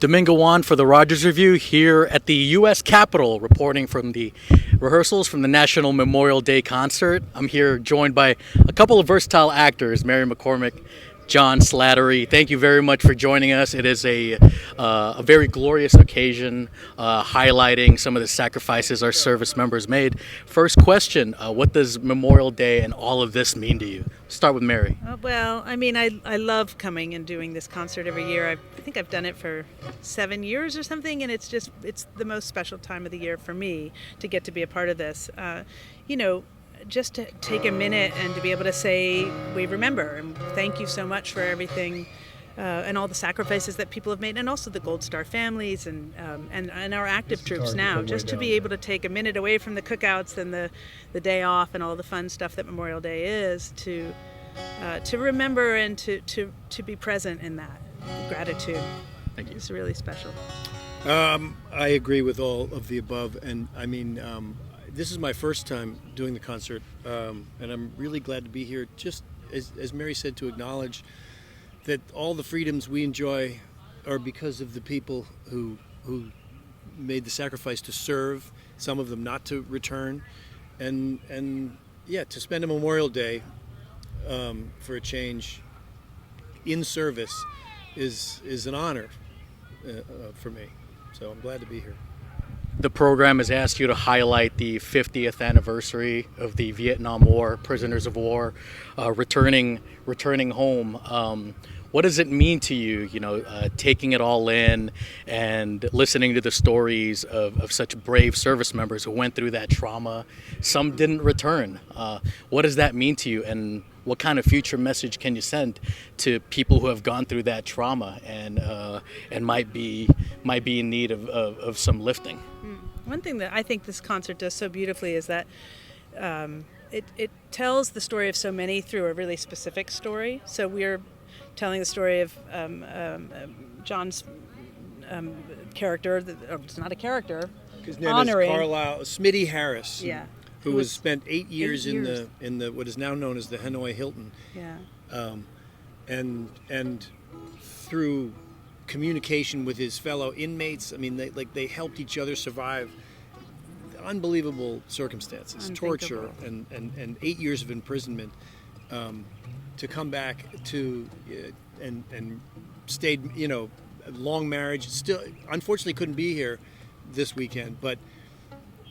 Domingo Juan for the Rogers Revue here at the U.S. Capitol, reporting from the rehearsals from the National Memorial Day concert. I'm here joined by a couple of versatile actors, Mary McCormack, John Slattery. Thank you very much for joining us. It is a very glorious occasion, highlighting some of the sacrifices our service members made. First question, what does Memorial Day and all of this mean to you? Start with Mary. Well, I mean, I love coming and doing this concert every year. I think I've done it for 7 years or something, and it's the most special time of the year for me to get to be a part of this. Just to take a minute and to be able to say, we remember, and thank you so much for everything, and all the sacrifices that people have made, and also the Gold Star families and our active troops now, just to be able to take a minute away from the cookouts and the day off and all the fun stuff that Memorial Day is, to remember and to be present in that. Gratitude. Thank you. It's really special. I agree with all of the above, and I mean, this is my first time doing the concert, and I'm really glad to be here, just as Mary said, to acknowledge that all the freedoms we enjoy are because of the people who made the sacrifice to serve, some of them not to return, and yeah, to spend a Memorial Day for a change in service is an honor for me. So I'm glad to be here. The program has asked you to highlight the 50th anniversary of the Vietnam War, prisoners of war, returning home. What does it mean to you, taking it all in and listening to the stories of such brave service members who went through that trauma? Some didn't return. What does that mean to you, and what kind of future message can you send to people who have gone through that trauma and might be in need of some lifting? One thing that I think this concert does so beautifully is that it tells the story of so many through a really specific story. So we're telling the story of John's character. It's not a character. His name is Carlisle Smitty Harris. Yeah. Who was spent 8 years in the what is now known as the Hanoi Hilton. Yeah. And through communication with his fellow inmates, I mean, they helped each other survive unbelievable circumstances, torture, and 8 years of imprisonment. To come back to and stayed, long marriage. Still, unfortunately, couldn't be here this weekend, but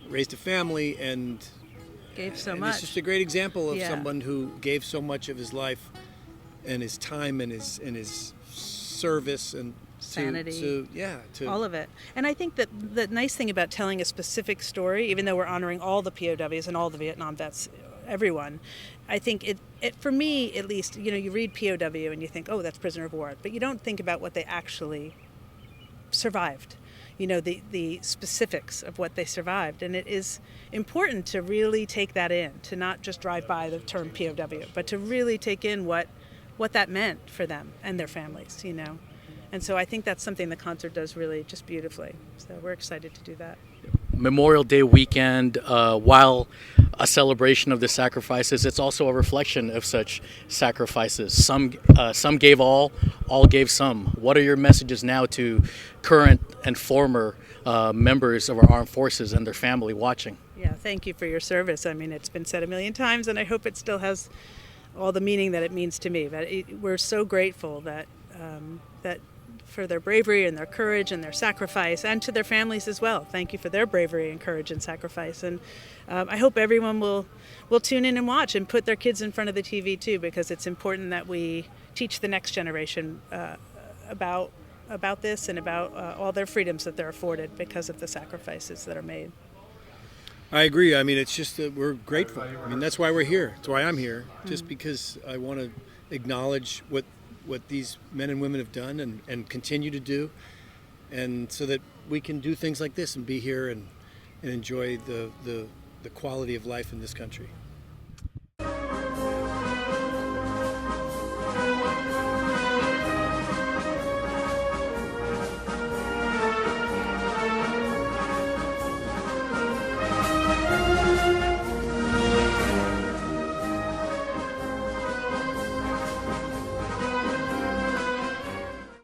raised a family and gave so and much. It's just a great example of someone who gave so much of his life and his time and his service and sanity, to all of it. And I think that the nice thing about telling a specific story, even though we're honoring all the POWs and all the Vietnam vets, everyone, I think it for me at least, you read POW and you think, oh, that's prisoner of war, but you don't think about what they actually survived. The specifics of what they survived. And it is important to really take that in, to not just drive by the term POW, but to really take in what that meant for them and their families, And so I think that's something the concert does really just beautifully. So we're excited to do that. Memorial Day weekend, while a celebration of the sacrifices, it's also a reflection of such sacrifices. Some gave all gave some. What are your messages now to current and former members of our armed forces and their family watching? Yeah, thank you for your service. I mean, it's been said a million times, and I hope it still has all the meaning that it means to me. But we're so grateful that for their bravery and their courage and their sacrifice, and to their families as well. Thank you for their bravery and courage and sacrifice. And I hope everyone will tune in and watch and put their kids in front of the TV too, because it's important that we teach the next generation about this and about all their freedoms that they're afforded because of the sacrifices that are made. I agree. I mean, it's just that we're grateful. I mean, that's why we're here. That's why I'm here, just because I want to acknowledge what these men and women have done and continue to do, and so that we can do things like this and be here and enjoy the quality of life in this country.